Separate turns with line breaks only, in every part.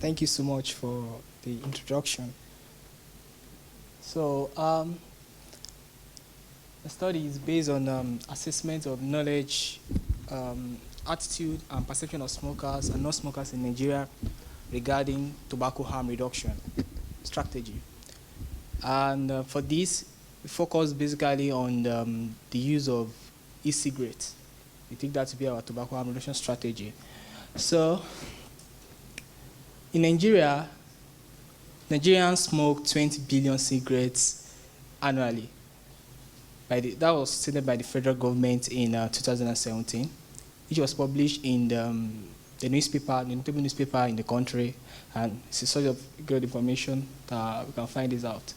Thank you so much for the introduction. So, the study is based on assessment of knowledge, attitude, and perception of smokers and non-smokers in Nigeria regarding tobacco harm reduction strategy. And for this, we focus basically on the use of e-cigarettes. We think that to be our tobacco harm reduction strategy. So, in Nigeria, Nigerians smoke 20 billion cigarettes annually. That was stated by the federal government in 2017, which was published in the newspaper, the notable newspaper in the country, and it's a source of good information that we can find this out.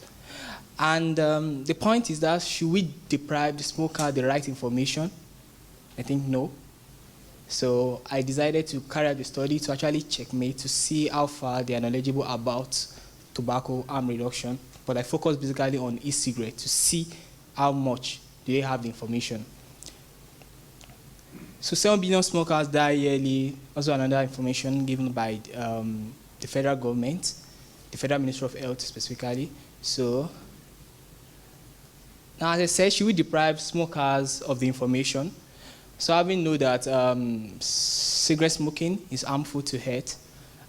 And the point is that should we deprive the smoker the right information? I think no. So I decided to carry out the study to actually checkmate to see how far they are knowledgeable about tobacco harm reduction. But I focused basically on e-cigarette to see how much do they have the information. So 7 billion smokers die yearly, also another information given by the federal government, the Federal Ministry of Health specifically. So now, as I said, should we deprive smokers of the information? So having know that cigarette smoking is harmful to health,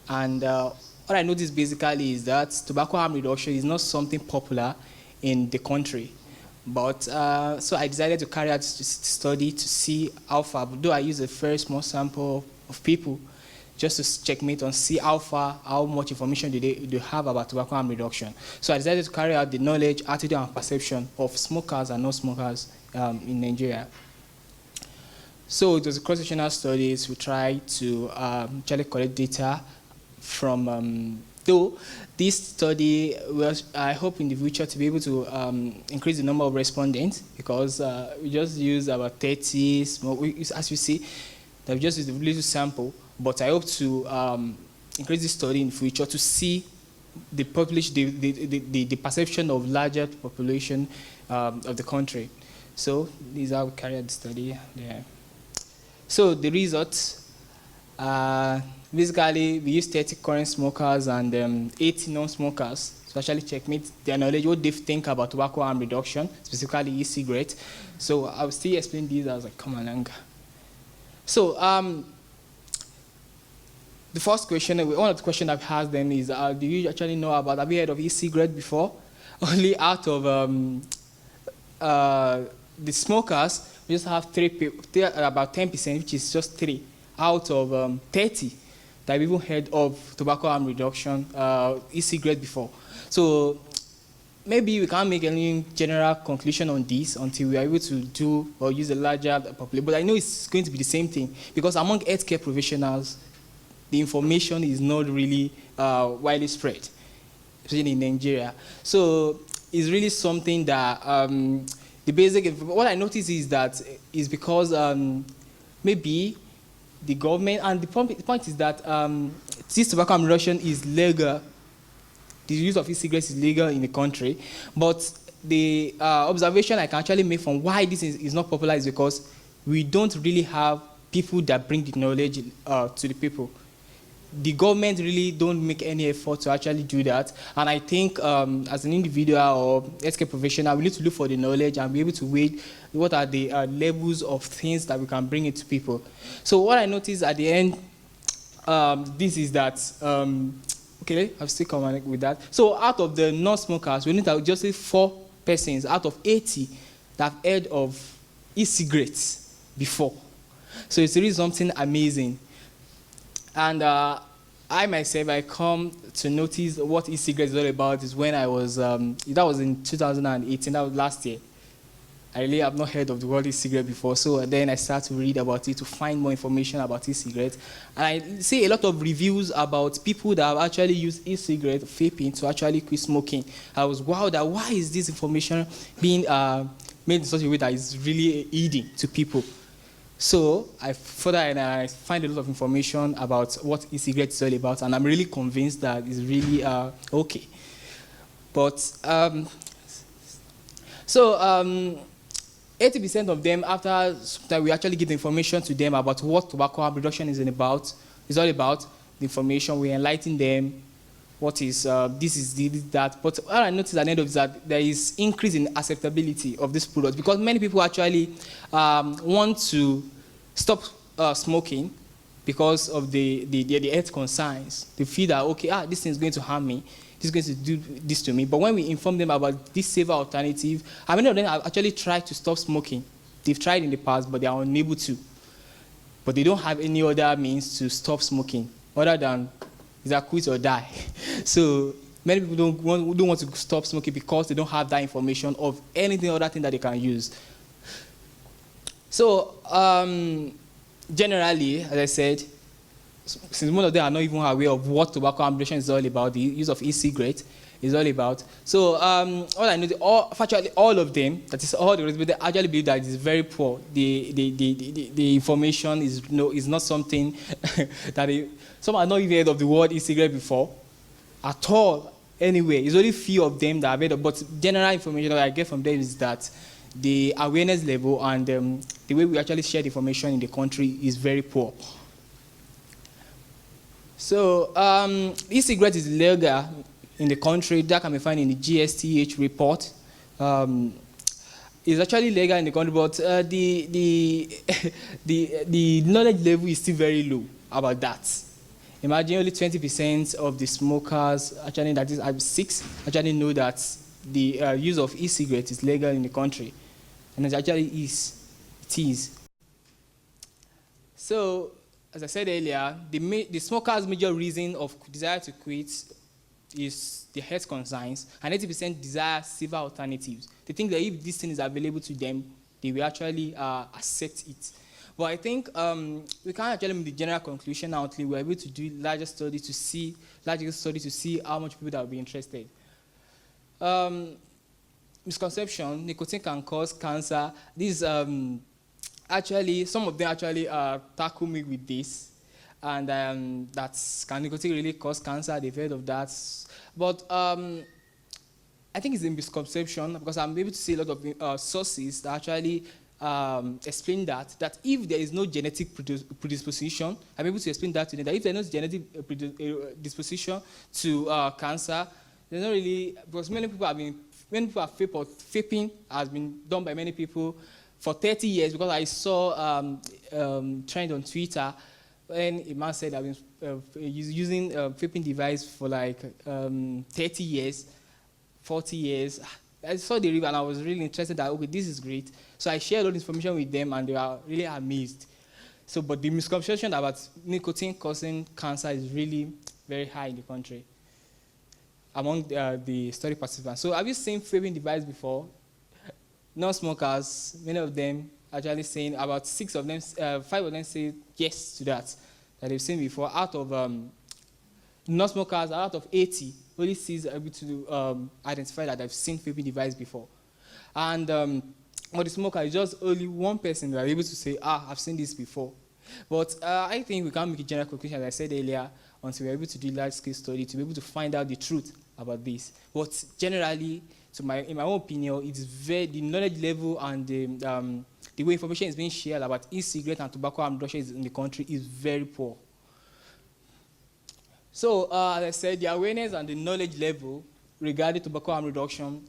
and what I noticed basically is that tobacco harm reduction is not something popular in the country. But so I decided to carry out this study to see how far, though I used a very small sample of people just to checkmate and see how much information do they have about tobacco harm reduction. So I decided to carry out the knowledge, attitude, and perception of smokers and non-smokers in Nigeria. So it was a cross-sectional studies. We tried to actually collect data from, though this study, I hope in the future to be able to increase the number of respondents, because we just used about 30, as you see, that we just used a little sample, but I hope to increase this study in the future to see the perception of larger population of the country. So these are how we carry out the study there. So the results, basically we used 30 current smokers and 80 non-smokers to actually checkmate their knowledge, what they think about tobacco harm reduction, specifically e-cigarette. So I will still explain these as I come along. So the first question, one of the questions I've asked them is, do you actually know about, have you heard of e-cigarette before? Only out of the smokers, we just have about 10%, which is just 3 out of 30 that have even heard of tobacco harm reduction, e-cigarette before. So maybe we can't make any general conclusion on this until we are able to do or use a larger population. But I know it's going to be the same thing, because among healthcare professionals, the information is not really widely spread, especially in Nigeria. So it's really something that the basic, what I notice is that is because maybe the government, and the point is that this tobacco harm reduction is legal, the use of e-cigarettes is legal in the country, but the observation I can actually make from why this is not popular is because we don't really have people that bring the knowledge to the people. The government really don't make any effort to actually do that. And I think as an individual or healthcare professional, we need to look for the knowledge and be able to weigh what are the levels of things that we can bring into people. So what I noticed at the end, this is that, okay, I'll still come with that. So out of the non-smokers, we need to just say 4 persons out of 80 that have heard of e-cigarettes before. So it's really something amazing. And I myself, I come to notice what e-cigarettes is all about is when I was, that was in 2018, that was last year. I really have not heard of the word e-cigarette before, so then I started to read about it to find more information about e-cigarettes. And I see a lot of reviews about people that have actually used e-cigarette vaping to actually quit smoking. I was wowed at why is this information being made in such a way that is really aiding to people. So I further and I find a lot of information about what e-cigarette is all about, and I'm really convinced that it's really okay. But 80% of them, after that we actually give the information to them about what tobacco harm reduction is all about, the information, we enlighten them, what is this is this, that. But what I noticed at the end of it is that there is increase in acceptability of this product because many people actually want to stop smoking because of the health concerns. They feel that, okay, this thing is going to harm me, this is going to do this to me. But when we inform them about this safer alternative, many of them have actually tried to stop smoking. They've tried in the past, but they are unable to. But they don't have any other means to stop smoking other than either quit or die. So many people don't want to stop smoking because they don't have that information of anything other thing that they can use. So generally, as I said, since most of them are not even aware of what tobacco harm reduction is all about, the use of e-cigarette is all about. So all I know, virtually all of them, that is all the rest, but they actually believe that it is very poor. The information is not something that some are not even heard of the word e-cigarette before at all. Anyway, it's only few of them that are heard of, but general information that I get from them is that the awareness level and the way we actually share the information in the country is very poor. So e-cigarette is legal in the country. That can be found in the GSTH report. It's actually legal in the country, but the knowledge level is still very low about that. Imagine only 20% of the smokers, actually that is 6, actually know that the use of e-cigarette is legal in the country. And it actually is. It is. So, as I said earlier, the smokers' major reason of desire to quit is the health concerns, and 80% desire safer alternatives. They think that if this thing is available to them, they will actually accept it. But I think we can't actually make the general conclusion now until we're able to do larger studies to see how much people that will be interested. Misconception: nicotine can cause cancer. This actually, some of them actually tackle me with this, and can nicotine really cause cancer? They've heard of that, but I think it's a misconception because I'm able to see a lot of sources that actually explain that if there is no genetic predisposition, I'm able to explain that to them, that if there is no genetic predisposition to cancer, there's not really, because many people have vaping has been done by many people for 30 years, because I saw trend on Twitter when a man said I've been using a vaping device for like 30 years, 40 years. I saw the review and I was really interested that, okay, this is great. So I shared all the information with them and they were really amazed. So, but the misconception about nicotine causing cancer is really very high in the country among the study participants. So have you seen vaping device before? Non-smokers, many of them actually saying, about 5 of them say yes to that they've seen before. Out of non-smokers, out of 80, only 6 are able to identify that they've seen vaping device before. And for the smoker, it's just only 1 person that are able to say, I've seen this before. But I think we can't make a general conclusion, as I said earlier, until we're able to do large-scale study to be able to find out the truth about this. But generally, in my own opinion, it is the knowledge level and the way information is being shared about e-cigarette and tobacco harm reduction in the country is very poor. So, as I said, the awareness and the knowledge level regarding tobacco harm reduction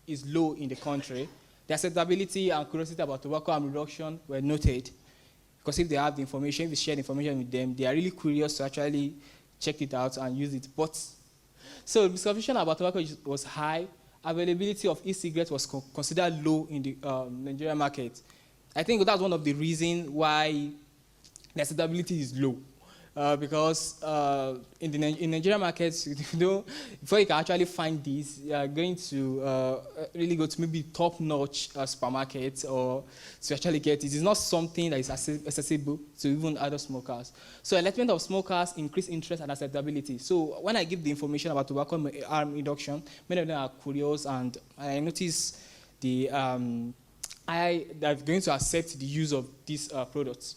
is low in the country. The acceptability and curiosity about tobacco harm reduction were noted, because if they have the information, if we share the information with them, they are really curious to actually check it out and use it. But so the misconception about tobacco was high. Availability of e-cigarettes was considered low in the Nigerian market. I think that's one of the reasons why the acceptability is low. Because in Nigerian markets, before you can actually find this, you are going to really go to maybe top-notch supermarkets or to actually get it. It's not something that is accessible to even other smokers. So enlightenment of smokers increase interest and acceptability. So when I give the information about tobacco harm reduction, many of them are curious, and I notice they're going to accept the use of these products.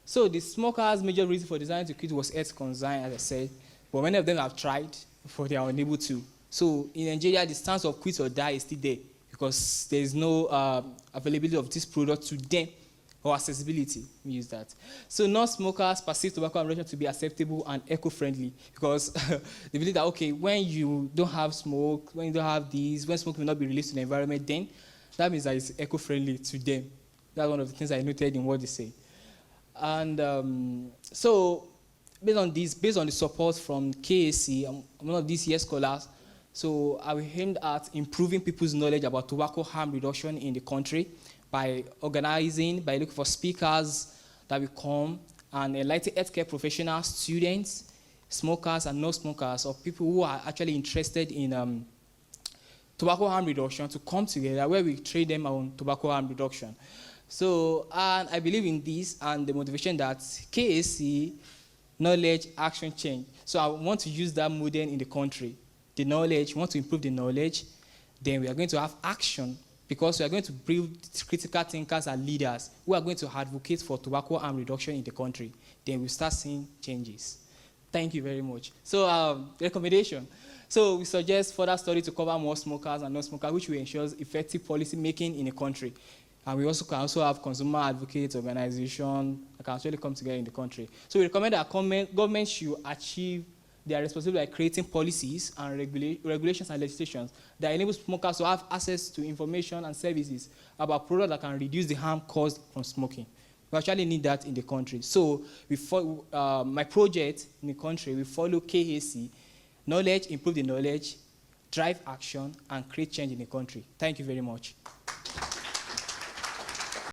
So the smokers' major reason for deciding to quit was health concern, as I said, but many of them have tried, but they are unable to. So in Nigeria, the stance of quit or die is still there because there is no availability of this product to them or accessibility, we use that. So non-smokers perceive tobacco harm reduction to be acceptable and eco-friendly because they believe that, okay, when you don't have smoke, when you don't have these, when smoke will not be released to the environment, then that means that it's eco-friendly to them. That's one of the things I noted in what they say. And so based on this, based on the support from KAC, one of these year scholars, so I will aim at improving people's knowledge about tobacco harm reduction in the country by organizing, by looking for speakers that will come and enlighten healthcare professionals, students, smokers and non-smokers, or people who are actually interested in tobacco harm reduction to come together where we train them on tobacco harm reduction. So, and I believe in this and the motivation that KAC, knowledge, action, change. So I want to use that model in the country. The knowledge, we want to improve the knowledge, then we are going to have action because we are going to build critical thinkers and leaders who are going to advocate for tobacco harm reduction in the country. Then we'll start seeing changes. Thank you very much. So recommendation. So we suggest further study to cover more smokers and non-smokers, which will ensure effective policy making in the country. And we also can also have consumer advocates, organizations that can actually come together in the country. So we recommend that government should achieve their responsibility by creating policies and regulations and legislations that enable smokers to have access to information and services about products that can reduce the harm caused from smoking. We actually need that in the country. So my project in the country, we follow KAC, knowledge, improve the knowledge, drive action, and create change in the country. Thank you very much.